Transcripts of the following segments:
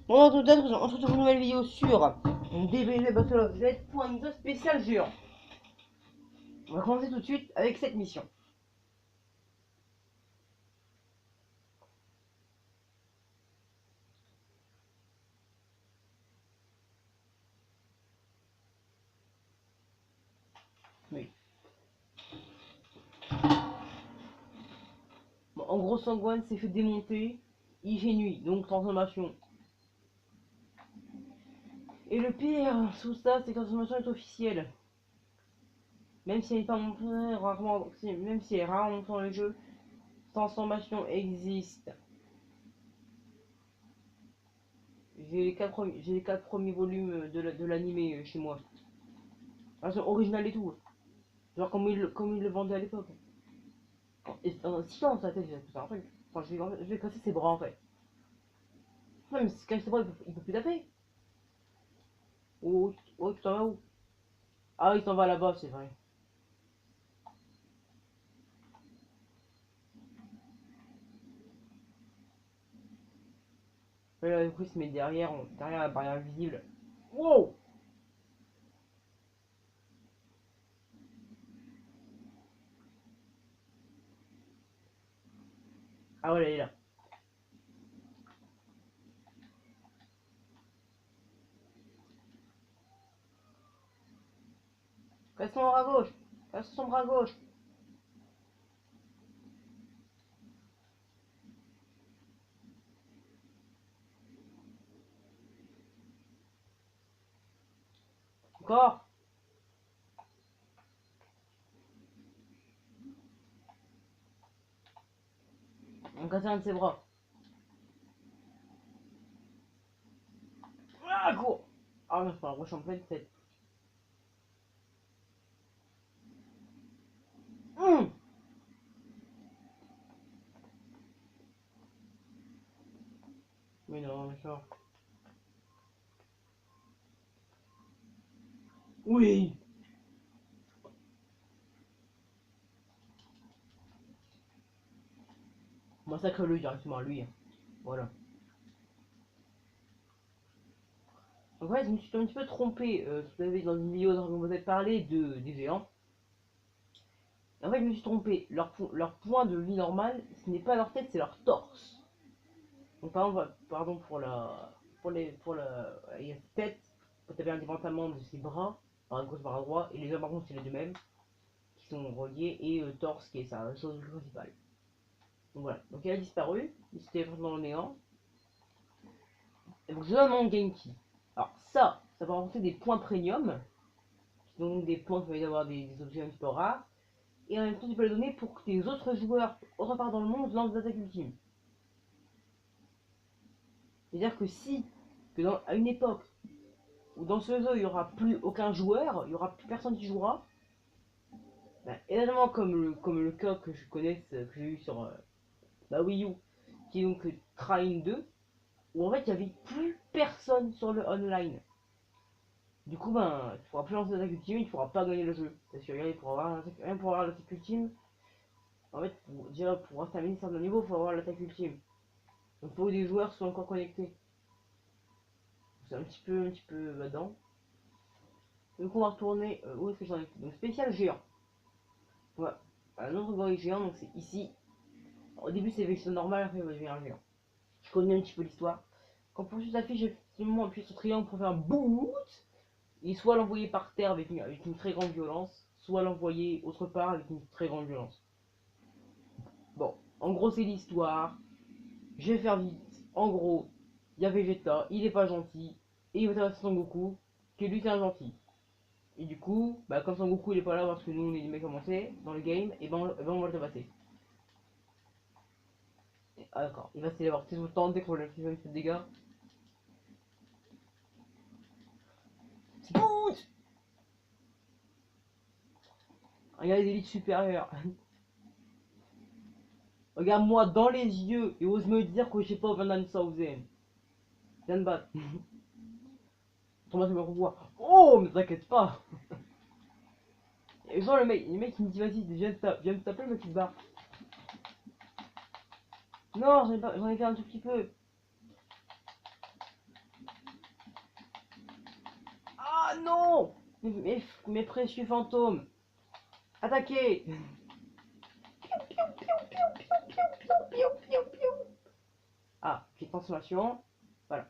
Bonjour à toutes, on se retrouve pour une nouvelle vidéo sur DBZ Battle of Z pour un épisode spécial géant. On va commencer tout de suite avec cette mission. Oui. Bon, en gros, Sangwan s'est fait démonter, Nuit, donc transformation. Et le pire, sous ça, c'est que la transformation est officielle. Même si elle n'est pas montrée rarement, même si elle est rarement montrée dans le jeu, transformation existe. J'ai les 4 premiers volumes de l'animé chez moi. Version originale et tout. Genre comme il le vendait à l'époque. Et si dans sa tête, j'ai tout ça un truc. Enfin, je vais casser ses bras en fait. Non, mais si casse ses bras, il peut plus taper. Oh, oh, tu t'en vas où? Ah, il s'en va là-bas, c'est vrai. Et là, du coup, il se met derrière, derrière la barrière invisible. Wow! Ah ouais, elle est là. Casse son bras gauche. Casse son bras gauche. Encore. On casse un de ses bras. Ah, cours! Ah, non, c'est pas un roche en pleine tête. Hum. Mais non, mais genre. Oui! Massacre-le directement, lui. Hein. Voilà. Donc, ouais, je me suis un petit peu trompé. Vous avez dans une vidéo dont vous avez parlé des géants. En fait, je me suis trompé. Leur point de vie normal, ce n'est pas leur tête, c'est leur torse. Donc, par exemple, pardon pour la il y a tête, quand tu as indépendamment de ses bras, par gauche, par droit, et les hommes par contre, c'est les deux mêmes, qui sont reliés, et torse qui est sa chose principale. Donc voilà. Donc, il a disparu, il s'était dans le néant. Et donc, je donne mon Genki. Alors, ça va apporter des points premium, donc des points qui vont avoir des objets un petit peu rares. Et en même temps, tu peux les donner pour que tes autres joueurs, autre part dans le monde, lancent des attaques ultimes. C'est-à-dire que si, à une époque où dans ce jeu il n'y aura plus aucun joueur, il n'y aura plus personne qui jouera, bah, évidemment comme le cas que je connais, que j'ai eu sur la Wii U, qui est donc Train 2, où en fait il n'y avait plus personne sur le online. Du coup, ben, tu ne pourras plus lancer l'attaque ultime, tu ne pourras pas gagner le jeu. Parce que rien pour avoir l'attaque ultime, en fait, déjà pour terminer un certain niveau, il faut avoir l'attaque ultime. Donc il faut que des joueurs soient encore connectés. C'est un petit peu là-dedans. Donc on va retourner, où est-ce que j'en ai fait? Donc spécial géant. Voilà. Un autre gorille géant, donc c'est ici. Alors, au début c'est version normale, après il va devenir un géant. Je connais un petit peu l'histoire. Quand pour ça s'affiche, effectivement appuyer sur triangle pour faire un boot. Et soit l'envoyer par terre avec une très grande violence, soit l'envoyer autre part avec une très grande violence. Bon, en gros c'est l'histoire. Je vais faire vite. En gros, il y a Vegeta, il est pas gentil. Et il va t'adresser Son Goku, qui lui c'est un gentil. Et du coup, bah, comme Son Goku il est pas là parce que nous on est les mecs avancés dans le game, et ben on va le tabasser. Ah d'accord, il va se téléporter tout le temps dès qu'on lui fait de dégâts. Scoot. Regarde les élites supérieures. Regarde-moi dans les yeux et ose me dire que j'ai pas Van Southern. Viens te battre. Thomas me revoit. Oh, mais t'inquiète pas. Et genre le mec il me dit vas-y, viens me taper, le mec il se barre. Non, j'en ai fait un tout petit peu. Ah non! Mes précieux fantômes! Attaquez! Ah, petite transformation. Voilà.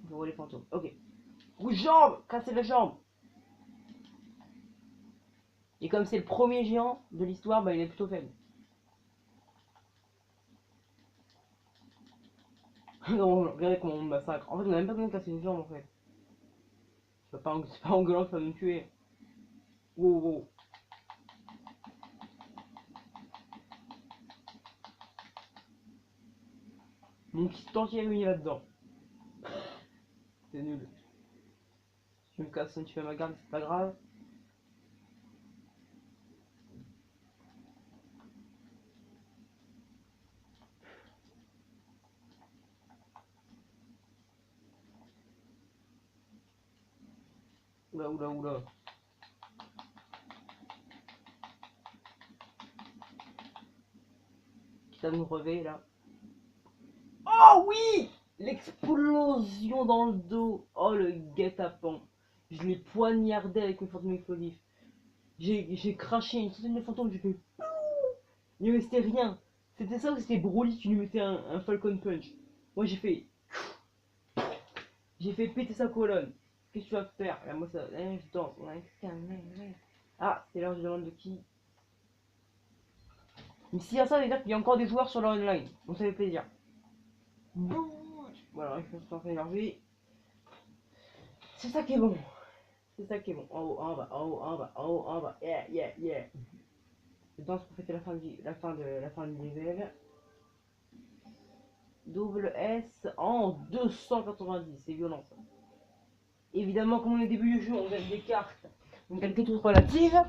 Je vois les fantômes. Ok. Rouge jambe! Cassez les jambes! Et comme c'est le premier géant de l'histoire, bah il est plutôt faible. Non, regardez comment on me massacre. En fait, on a même pas besoin de casser les jambes en fait. C'est pas en gueulant que ça va nous tuer. Wow, wow. Mon kit entier est réuni là-dedans. C'est nul. Je me casse un petit peu ma garde, c'est pas grave. Oula, oula, oula. Quitte à nous relever là. Oh oui! L'explosion dans le dos. Oh le guet-apens. Je l'ai poignardé avec mes fantômes explosifs. J'ai craché une centaine de fantômes, j'ai fait. Il ne restait rien. C'était ça ou c'était Broly qui lui mettait un Falcon Punch? Moi j'ai fait. J'ai fait péter sa colonne. Qu'est-ce que tu vas faire? Là, moi ça. Je danse. Ah, c'est l'heure, je demande de qui? Mais s'il y a ça, ça veut dire qu'il y a encore des joueurs sur leur online. Donc ça fait plaisir. Voilà, il faut se faire énerver. C'est ça qui est bon. C'est ça qui est bon. En haut, en bas, en haut, en bas, en haut, en bas. Yeah, yeah, yeah. Je danse pour fêter la fin du level. Double S en 290. C'est violent ça. Évidemment, comme on est au début du jeu, on gagne des cartes. On gagne toutes relatives.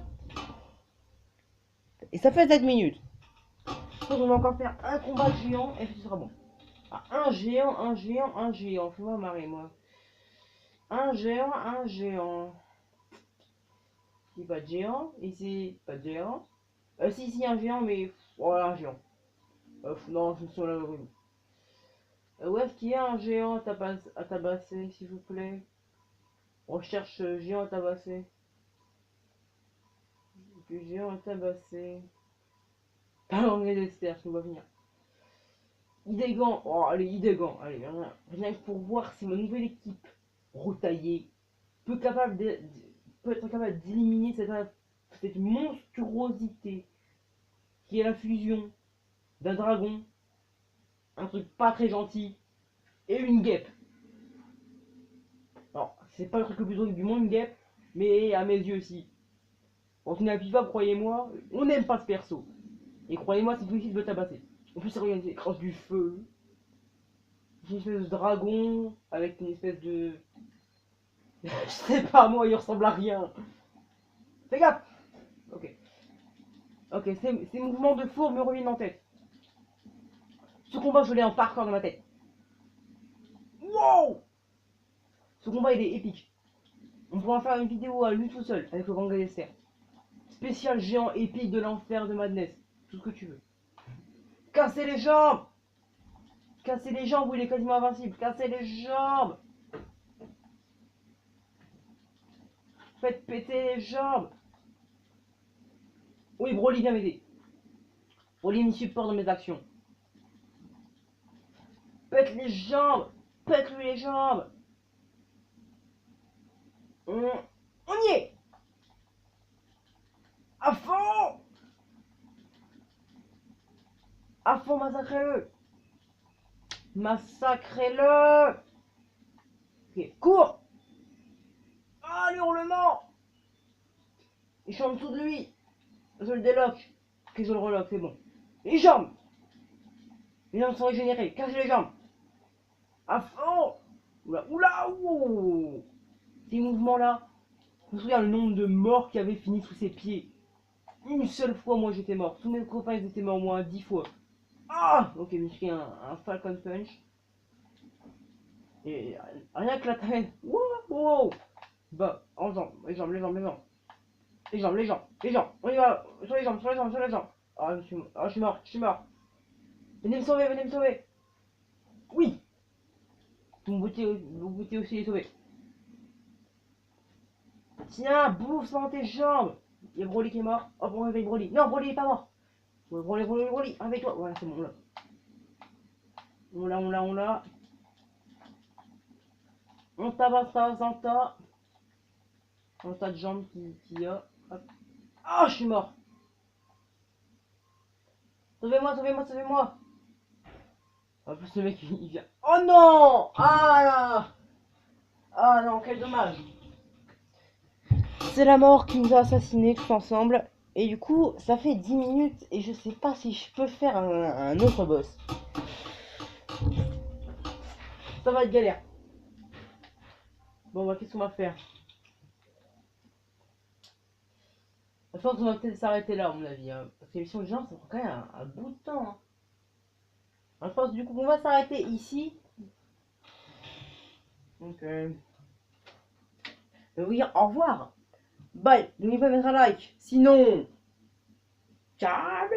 Et ça fait 7 minutes. Je pense qu'on va encore faire un combat de géant et puis ce sera bon. Ah, un géant, un géant, un géant. Fais-moi marrer, moi. Un géant, un géant. Ici, pas de géant. Ici, pas de géant. Si, si, un géant, mais voilà, un géant. Non, je me sens là horrible. Où est-ce qu'il y a un géant à tabasser, s'il vous plaît? On cherche géant à tabasser. Du géant à tabasser. Ah, on est d'Esther, je nous vois venir. Idégan, oh allez, Idégan, allez, rien que pour voir si ma nouvelle équipe retaillée peut, peut être capable d'éliminer cette monstruosité qui est la fusion d'un dragon, un truc pas très gentil, et une guêpe. Alors, c'est pas le truc le plus horrible du monde, une guêpe, mais à mes yeux aussi. Quand on appuie pas, croyez-moi, on n'aime pas ce perso. Et croyez-moi, c'est difficile de le tabasser. En plus, regardez, il crosse du feu. Une espèce de dragon avec une espèce de. Je sais pas, moi, il ressemble à rien. Fais gaffe! Ok. Ok, ces mouvements de fourbe me reviennent en tête. Ce combat, je l'ai en parkour dans ma tête. Wow! Ce combat, il est épique. On pourra faire une vidéo à lui tout seul avec le grand Galaster. Spécial géant épique de l'enfer de Madness. Tout ce que tu veux. Cassez les jambes! Cassez les jambes ou il est quasiment invincible. Cassez les jambes! Faites péter les jambes! Oui, Broly, viens m'aider. Broly me supporte dans mes actions. Pète les jambes! Pète-lui les jambes! On y est! À fond! À fond, massacrez-le! Massacrez-le! Ok, cours! Ah, l'hurlement! Je suis en dessous de lui! Je le déloque! Ok, je le reloque, c'est bon. Les jambes! Les jambes sont régénérées, cassez les jambes! À fond! Oula, oula, ouh! Ces mouvements-là, je me souviens le nombre de morts qui avaient fini sous ses pieds. Une seule fois, moi j'étais mort. Tous mes copains ils étaient morts au moins 10 fois. Ah! Ok, je me suis pris un Falcon Punch. Et rien que la taille. Wow, wow! Bah, en jambes, les jambes, les jambes, les jambes. Les jambes, les jambes, les jambes. On y va. Sur les jambes, sur les jambes, sur les jambes. Ah, je suis mort, je suis mort. Venez me sauver, venez me sauver. Oui! Vous me boutez aussi les sauver. Tiens, bouffe ça dans tes jambes. Il y a Broly qui est mort. Hop, on réveille Broly. Non, Broly il est pas mort. Ouais, Broly, avec toi. Voilà, c'est bon, là. On l'a. On tabasse dans le tas. Dans le tas de jambes qu'il y a. Hop. Ah, je suis mort. Sauvez-moi, sauvez-moi, sauvez-moi. En plus, le mec, il vient. Oh non. Ah là. Ah non, quel dommage. C'est la mort qui nous a assassinés tous ensemble. Et du coup, ça fait 10 minutes et je sais pas si je peux faire un autre boss. Ça va être galère. Bon, bah, qu'est-ce qu'on va faire? Je pense qu'on va peut-être s'arrêter là, à mon avis. Hein. Parce que l'émission de gens, ça prend quand même un bout de temps. Hein. Alors, je pense du coup qu'on va s'arrêter ici. Donc, oui, au revoir. Bye. N'oubliez pas de mettre un like. Sinon, ciao.